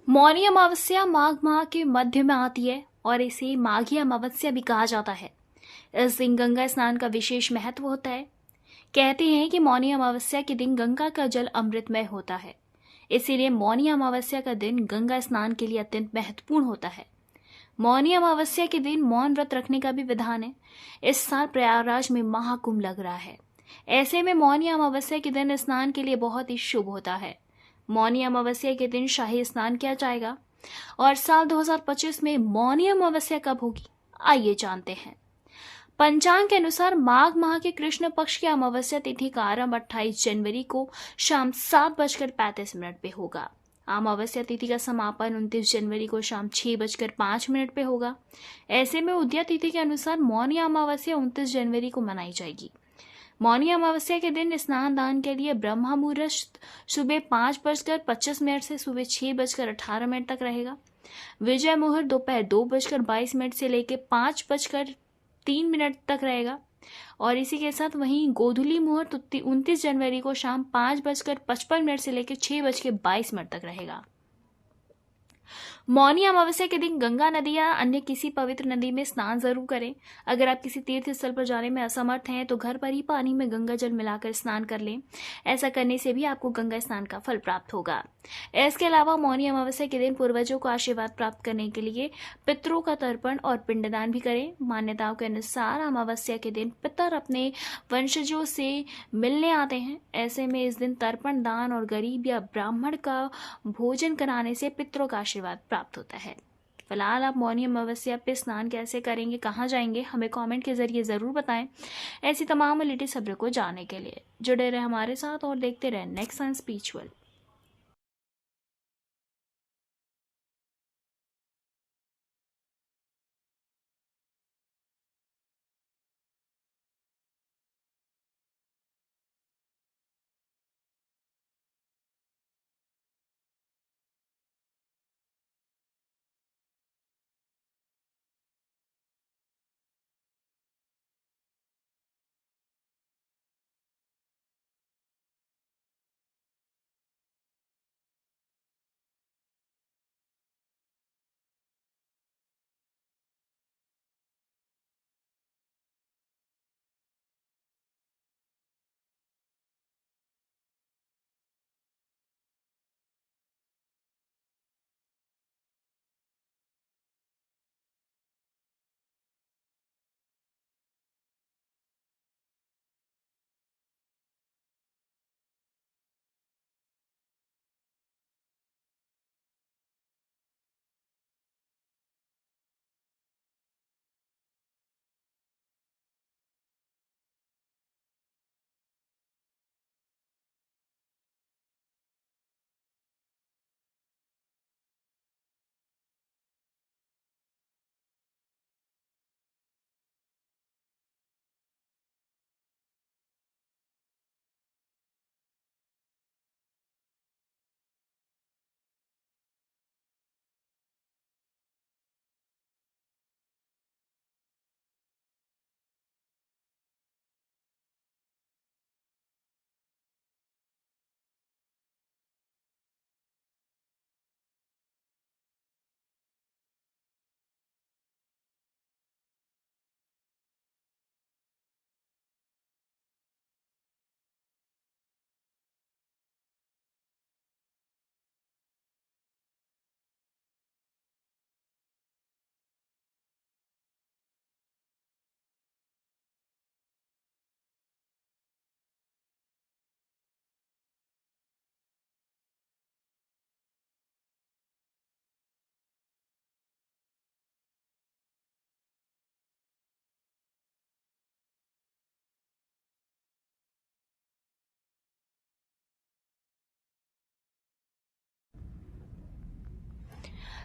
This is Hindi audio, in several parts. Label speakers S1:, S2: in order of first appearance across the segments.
S1: मौनी अमावस्या माघ माह के मध्य में आती है और इसे माघी अमावस्या भी कहा जाता है। इस दिन गंगा स्नान का विशेष महत्व होता है। कहते हैं कि मौनी अमावस्या के दिन गंगा का जल अमृतमय होता है, इसीलिए मौनी अमावस्या का दिन गंगा स्नान के लिए अत्यंत महत्वपूर्ण होता है। मौनी अमावस्या के दिन मौन व्रत रखने का भी विधान है। इस साल प्रयागराज में महाकुंभ लग रहा है। ऐसे में मौनी अमावस्या के दिन स्नान के लिए बहुत ही शुभ होता है। मौनी अमावस्या के दिन शाही स्नान किया जाएगा। और साल 2025 में मौनी अमावस्या कब होगी, आइए जानते हैं। पंचांग के अनुसार माघ माह के कृष्ण पक्ष की अमावस्या तिथि का आरंभ 28 जनवरी को शाम 7:35 पे होगा। अमावस्या तिथि का समापन 29 जनवरी को शाम 6:05 पे होगा। ऐसे में उदया तिथि के अनुसार मौनी अमावस्या 29 जनवरी को मनाई जाएगी। मौनी अमावस्या के दिन स्नान दान के लिए ब्रह्म मुहूर्त सुबह 5:25 से सुबह 6:18 तक रहेगा। विजय मुहूर्त दोपहर 2:22 से लेकर 5:03 तक रहेगा। और इसी के साथ वहीं गोधूली मुहूर्त 29 जनवरी को शाम 5:55 से लेकर 6:22 तक रहेगा। मौनी अमावस्या के दिन गंगा नदी या अन्य किसी पवित्र नदी में स्नान जरूर करें। अगर आप किसी तीर्थ स्थल पर जाने में असमर्थ हैं तो घर पर ही पानी में गंगा जल मिलाकर स्नान कर लें। ऐसा करने से भी आपको गंगा स्नान का फल प्राप्त होगा। इसके अलावा मौनी अमावस्या के दिन पूर्वजों को आशीर्वाद प्राप्त करने के लिए पितरों का तर्पण और पिंडदान भी करें। मान्यताओं के अनुसार अमावस्या के दिन पितर अपने वंशजों से मिलने आते हैं। ऐसे में इस दिन तर्पण दान और गरीब या ब्राह्मण का भोजन कराने से पितरों का आशीर्वाद प्राप्त होता है। फिलहाल आप मौनी अमावस्या पे स्नान कैसे करेंगे, कहाँ जाएंगे, हमें कमेंट के जरिए जरूर बताएं। ऐसी तमाम लेटेस्ट खबरों को जानने के लिए जुड़े रहे हमारे साथ और देखते रहे नेक्स्ट साइंस स्पिरिचुअल।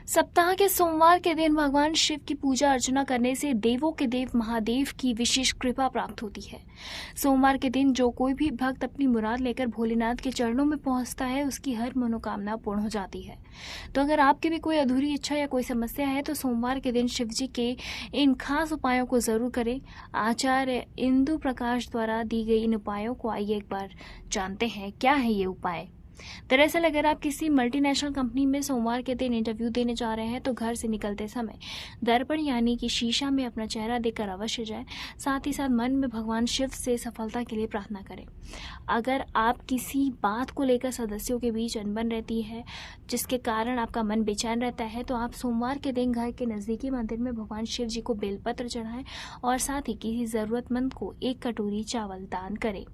S1: सप्ताह के सोमवार के दिन भगवान शिव की पूजा अर्चना करने से देवों के देव महादेव की विशेष कृपा प्राप्त होती है। सोमवार के दिन जो कोई भी भक्त अपनी मुराद लेकर भोलेनाथ के चरणों में पहुंचता है उसकी हर मनोकामना पूर्ण हो जाती है। तो अगर आपकी भी कोई अधूरी इच्छा या कोई समस्या है तो सोमवार के दिन शिव जी के इन खास उपायों को जरूर करें। आचार्य इंदु प्रकाश द्वारा दी गई इन उपायों को आइए एक बार जानते हैं क्या है ये उपाय। दरअसल अगर आप किसी मल्टीनेशनल कंपनी में सोमवार के दिन इंटरव्यू देने जा रहे हैं तो घर से निकलते समय दर्पण यानी कि शीशा में अपना चेहरा देखकर अवश्य जाएं। साथ ही साथ मन में भगवान शिव से सफलता के लिए प्रार्थना करें। अगर आप किसी बात को लेकर सदस्यों के बीच अनबन रहती है जिसके कारण आपका मन बेचैन रहता है तो आप सोमवार के दिन घर के नज़दीकी मंदिर में भगवान शिव जी को बेलपत्र चढ़ाएं और साथ ही किसी ज़रूरतमंद को 1 कटोरी चावल दान करें।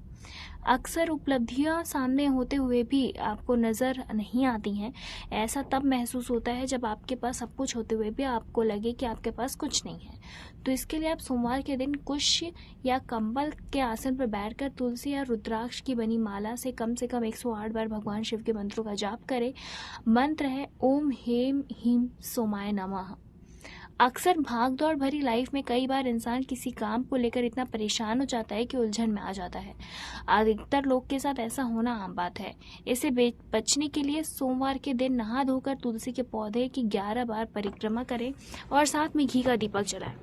S1: अक्सर उपलब्धियां सामने होते हुए भी आपको नज़र नहीं आती हैं। ऐसा तब महसूस होता है जब आपके पास सब कुछ होते हुए भी आपको लगे कि आपके पास कुछ नहीं है। तो इसके लिए आप सोमवार के दिन कुश या कंबल के आसन पर बैठकर तुलसी या रुद्राक्ष की बनी माला से कम 108 बार भगवान शिव के मंत्रों का जाप करें। मंत्र है ओम हेम हीम सोमाय नमः। अक्सर भाग दौड़ भरी लाइफ में कई बार इंसान किसी काम को लेकर इतना परेशान हो जाता है कि उलझन में आ जाता है। अधिकतर लोग के साथ ऐसा होना आम बात है। इससे बचने के लिए सोमवार के दिन नहा धोकर तुलसी के पौधे की 11 बार परिक्रमा करें और साथ में घी का दीपक जलाएं।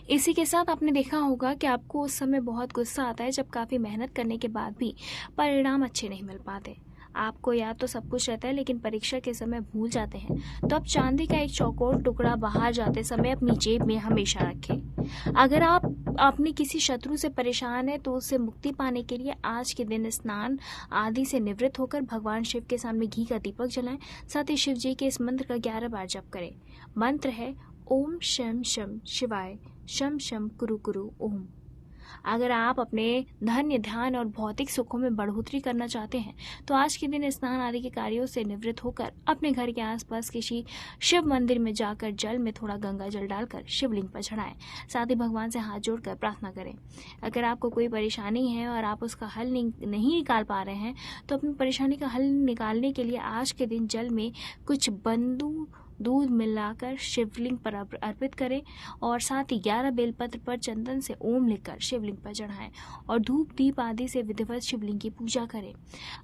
S1: इसी के साथ आपने देखा होगा कि आपको उस समय बहुत गुस्सा आता है जब काफ़ी मेहनत करने के बाद भी परिणाम अच्छे नहीं मिल पाते। आपको याद तो सब कुछ रहता है लेकिन परीक्षा के समय भूल जाते हैं। तो आप चांदी का एक चौकोर टुकड़ा बाहर जाते समय अपनी जेब में हमेशा रखें। अगर आप अपने किसी शत्रु से परेशान है तो उससे मुक्ति पाने के लिए आज के दिन स्नान आदि से निवृत्त होकर भगवान शिव के सामने घी का दीपक जलाएं। साथ ही शिव जी के इस मंत्र का 11 बार जप करें। मंत्र है ओम शम शम शिवाय शम शम कुरु कुरु ओम। अगर आप अपने धन्य ध्यान और भौतिक सुखों में बढ़ोतरी करना चाहते हैं तो आज के दिन स्नान आदि के कार्यों से निवृत्त होकर अपने घर के आसपास किसी शिव मंदिर में जाकर जल में थोड़ा गंगा जल डालकर शिवलिंग पर चढ़ाएं। साथ ही भगवान से हाथ जोड़कर प्रार्थना करें। अगर आपको कोई परेशानी है और आप उसका हल नहीं निकाल पा रहे हैं तो अपनी परेशानी का हल निकालने के लिए आज के दिन जल में कुछ बंदू दूध मिलाकर शिवलिंग पर अर्पित करें और साथ ही 11 बेलपत्र पर चंदन से ओम लिखकर शिवलिंग पर चढ़ाएं और धूप दीप आदि से विधिवत शिवलिंग की पूजा करें।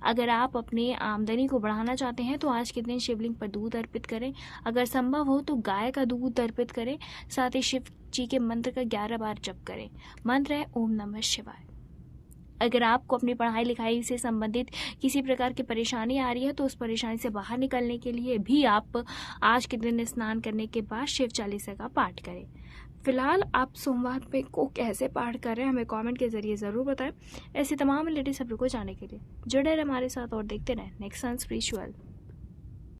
S1: अगर आप अपनी आमदनी को बढ़ाना चाहते हैं तो आज के दिन शिवलिंग पर दूध अर्पित करें। अगर संभव हो तो गाय का दूध अर्पित करें। साथ ही शिव जी के मंत्र का 11 बार जप करें। मंत्र है ओम नमः शिवाय। अगर आपको अपनी पढ़ाई लिखाई से संबंधित किसी प्रकार की परेशानी आ रही है तो उस परेशानी से बाहर निकलने के लिए भी आप आज के दिन स्नान करने के बाद शिव चालीसा का पाठ करें। फिलहाल आप सोमवार पे को कैसे पाठ कर रहे हैं हमें कमेंट के जरिए ज़रूर बताएं। ऐसी तमाम लेटेस्ट खबरों को जानने के लिए जुड़े रहे हमारे साथ और देखते रहें नेक्स्ट सन स्पिरिचुअल।